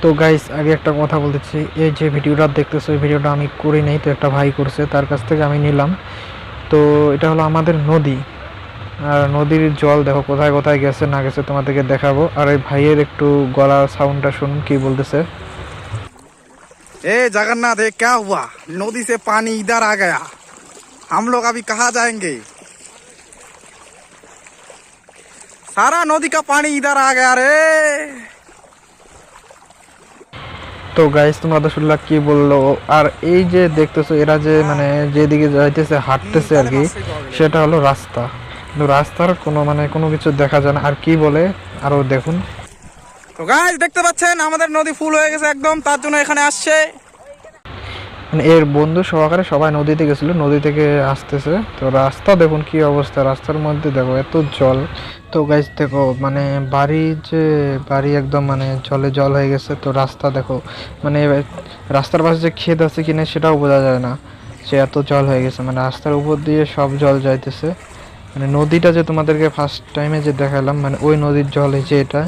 তো গাইস আগে একটা কথা বলতেছি, এই যে ভিডিওটা দেখতেছো এই ভিডিওটা আমি করি নাই, তো একটা ভাই করছে, তার কাছ থেকে আমি নিলাম। তো এটা হলো আমাদের নদী, আর নদীর জল দেখো কোথায় কোথায় গেছে না গেছে তোমাদেরকে দেখাবো। আর এই ভাইয়ের একটু গলার সাউন্ডটা শুনুন কি বলতেছে। ए जगन्नाथ ये क्या हुआ? नदी से पानी इधर आ गया, हम लोग अभी कहाँ जाएंगे? सारा नदी का पानी इधर आ गया रे। তো গাইস তোমরা তো শুনলা কি বললো। আর এই যে দেখতেছো এরা যে মানে যেদিকে যাইতেছে হাঁটতেছে আর কি, সেটা হলো রাস্তা, কিন্তু রাস্তার কোনো মানে কোনো কিছু দেখা যায় না। আর কি বলে আরো দেখুন। তো গাইস দেখতে পাচ্ছেন আমাদের নদী ফুল হয়ে গেছে একদম, তার জন্য এখানে আসছে। মানে এর বন্ধু সহকারে সবাই নদীতে গেছিল, নদী থেকে আসতেছে। তো রাস্তা দেখুন কি অবস্থা, রাস্তার মধ্যে দেখো এত জল। তো গাইস দেখো মানে বাড়ি একদম মানে জলে জল হয়ে গেছে। তো রাস্তা দেখো মানে রাস্তার পাশে যে ক্ষেত আছে কিনা সেটাও বোঝা যায় না, যে এত জল হয়ে গেছে। মানে রাস্তার উপর দিয়ে সব জল যাইতেছে। মানে নদীটা যে তোমাদেরকে ফার্স্ট টাইমে যে দেখালাম, মানে ওই নদীর জল এই যে এটা।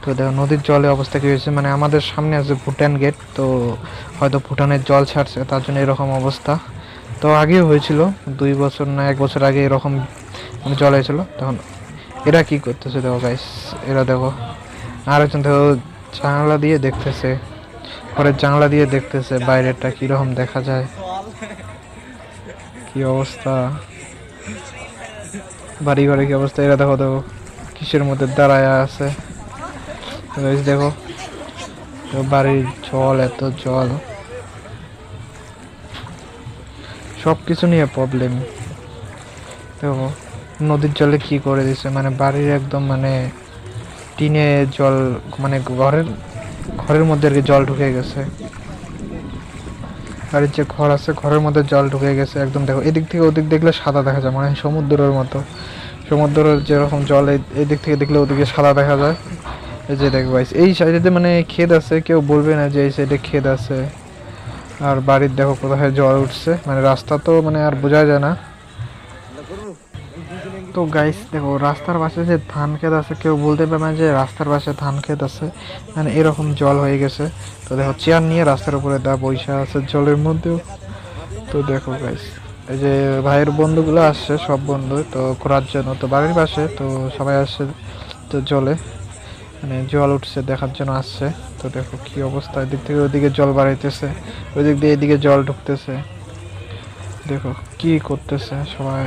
তো দেখো নদীর জলে অবস্থা কী হয়েছে, মানে আমাদের সামনে আছে ভুটান গেট, তো হয়তো ভুটানের জল ছাড়ছে তার জন্য এরকম অবস্থা। তো আগেও হয়েছিল 2 বছর না 1 বছর আগে এরকম মানে জল হয়েছিল। তখন এরা কি করতেছে দেখো গাইস, এরা দেখো আরেকজন দেখো জানালা দিয়ে দেখতেছে, ঘরের জানালা দিয়ে দেখতেছে বাইরেটা কীরকম দেখা যায়, কি অবস্থা বাড়ি ঘরে কি অবস্থা। এরা দেখো দেখো কিসের মধ্যে দাঁড়ায় আছে দেখো, তো বাড়ির জল এত জল, সব কিছু নিয়ে প্রবলেম। দেখো নদীর জলে কি করে দিছে, মানে বাড়ির একদম মানে টিনে জল, মানে ঘরের মধ্যে আর কি জল ঢুকে গেছে। বাড়ির যে ঘর আছে ঘরের মধ্যে জল ঢুকে গেছে একদম। দেখো এদিক থেকে ওদিক দেখলে সাদা দেখা যায়, মানে সমুদ্রের মতো, সমুদ্রের যেরকম জল এই দিক থেকে দেখলে ওদিকে সাদা দেখা যায়। এই যে দেখো গাইস এই সাইডে মানে ক্ষেত আছে, কেউ বলবে না যে এই সাইডে ক্ষেত আছে। আর বাড়ির দেখো কোথায় জল উঠছে, মানে রাস্তা তো মানে আর বোঝা যায় না। তো গাইস দেখো রাস্তার পাশে যে ধান ক্ষেত আছে, কেউ বলতে পারে না যে রাস্তার পাশে ধান ক্ষেত আছে, মানে এরকম জল হয়ে গেছে। তো দেখো চেয়ার নিয়ে রাস্তার উপরে বৈশা আছে জলের মধ্যেও। তো দেখো গাইস এই যে ভাইয়ের বন্ধুগুলো আসছে, সব বন্ধু তো ঘোরার জন্য, তো বাড়ির পাশে তো সবাই আসছে। তো জলে মানে জল উঠছে দেখার জন্য আসছে। তো দেখো কি অবস্থা, এদিক থেকে ওইদিকে জল বাড়াইতেছে, ওই দিক দিয়ে এদিকে জল ঢুকতেছে। দেখো কি করতেছে সবাই,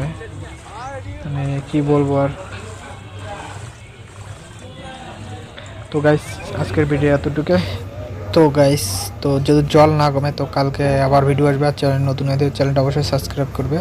মানে কি বলবো আর। তো গাইস আজকের ভিডিও এতটুকু। তো গাইস তো যদি জল না কমে তো কালকে আবার ভিডিও আসবে, আর চ্যানেল নতুন হয়ে চ্যানেলটা অবশ্যই সাবস্ক্রাইব করবে।